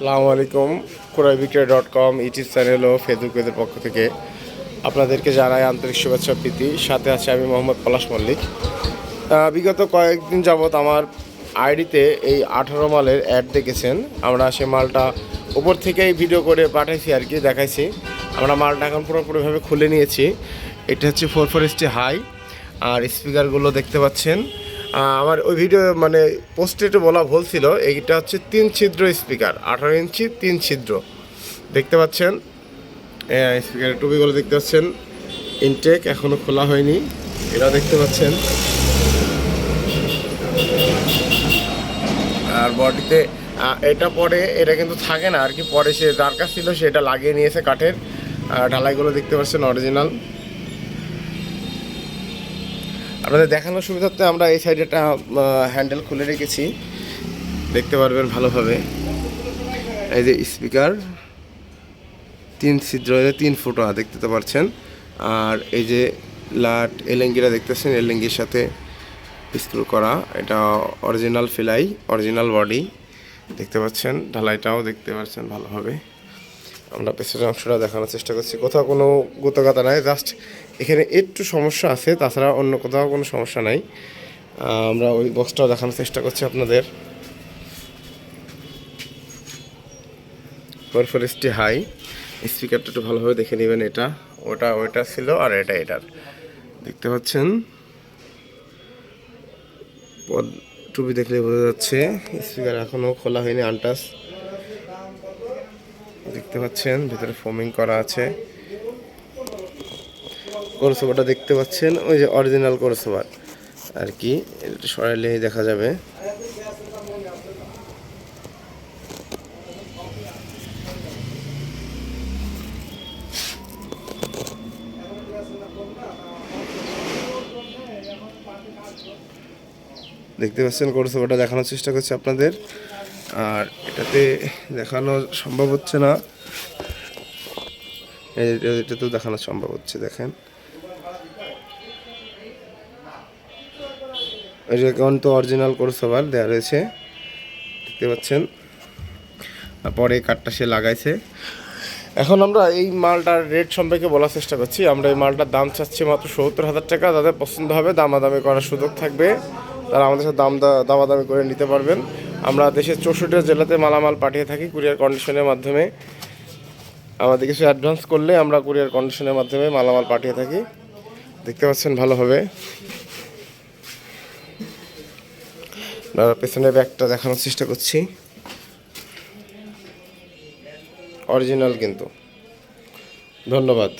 আসসালামু আলাইকুম। ক্রয়বিক্রয়.com YouTube channel ও Facebook পেজের পক্ষ থেকে আপনাদেরকে জানাই আন্তরিক শুভেচ্ছা প্রীতি। সাথে আছে আমি মোহাম্মদ পলাশ মল্লিক। বিগত কয়েকদিন যাবৎ আমার আইডিতে এই 18 মালের অ্যাড দেখেছেন। আমরা সে মালটা উপর থেকেই ভিডিও করে পাঠাইছি আর কি, দেখাইছি। আমরা মালটা এখন পুরোপুরিভাবে খুলে নিয়েছি। এটা হচ্ছে 440 হাই, আর স্পিকারগুলো দেখতে পাচ্ছেন। আমার ওই ভিডিও মানে পোস্টে বলা ভুল ছিল, এইটা হচ্ছে 3 ছিদ্র স্পিকার, 18 ইঞ্চি 3 ছিদ্র দেখতে পাচ্ছেন। স্পিকারের টুপিগুলো দেখতে পাচ্ছেন, ইনটেক এখনও খোলা হয়নি, এটাও দেখতে পাচ্ছেন। আর বডিতে এটা পরে এটা কিন্তু থাকে না আর কি, পরে সে যার কাছ ছিল সেটা লাগিয়ে নিয়েছে কাঠের। ঢালাইগুলো দেখতে পাচ্ছেন অরিজিনাল। আপনাদের দেখানোর সুবিধার্থে আমরা এই সাইডে একটা হ্যান্ডেল খুলে রেখেছি, দেখতে পারবেন ভালোভাবে। এই যে স্পিকার 3 ছিদ্র, 3 ফুটা দেখতে তো পাচ্ছেন। আর এই যে লাট এলেঙ্গিরা দেখতেছেন, এলেঙ্গির সাথে স্ক্রু করা, এটা অরিজিনাল ফিলাই, অরিজিনাল বডি দেখতে পাচ্ছেন। ঢালাইটাও দেখতে পাচ্ছেন ভালোভাবে। আমরা পেছনের অংশটা দেখানোর চেষ্টা করছি, কোথাও কোনো গোতাগাতা নাই, জাস্ট এখানে একটু সমস্যা আছে, তাছাড়া অন্য কোথাও কোনো সমস্যা নাই। আমরা ওই বক্সটাও দেখানোর চেষ্টা করছি আপনাদের। 440 হাই স্পিকারটা একটু ভালোভাবে দেখে নেবেন। এটা ওটা ছিল, আর এটার দেখতে পাচ্ছেন। টুপি দেখলে বোঝা যাচ্ছে স্পিকার এখনও খোলা হয়নি, আনটাচ দেখতে পাচ্ছেন। ভিতরে ফোমিং করা আছে। কোরসোভারটা দেখতে পাচ্ছেন, ওই যে অরিজিনাল কোরসোভার আর কি, এটা সরাইলেই দেখা যাবে। দেখতে পাচ্ছেন কোরসোভারটা দেখানোর চেষ্টা করছি আপনাদের, আর এটাতে দেখানো সম্ভব হচ্ছে না, এটা তো দেখানো সম্ভব হচ্ছে, দেখেন। এখন তো অরিজিনাল কোরসোভার দেওয়া রয়েছে, দেখতে পাচ্ছেন। পরে কাঠটা সে লাগাইছে। এখন আমরা এই মালটার রেট সম্পর্কে বলার চেষ্টা করছি। আমরা এই মালটার দাম চাচ্ছি মাত্র 70,000 টাকা। যাদের পছন্দ হবে দামাদামি করার সুযোগ থাকবে, তারা আমাদের সাথে দামাদামি করে নিতে পারবেন। আমরা দেশের 64 জেলাতে মালামাল পাঠিয়ে থাকি কুরিয়ার কন্ডিশনের মাধ্যমে। আমাদের কিছু অ্যাডভান্স করলে আমরা কুরিয়ার কন্ডিশনের মাধ্যমে মালামাল পাঠিয়ে থাকি, দেখতে পাচ্ছেন ভালোভাবে। পেছনের ব্যাগটা দেখানোর চেষ্টা করছি, অরিজিনাল কিন্তু। ধন্যবাদ।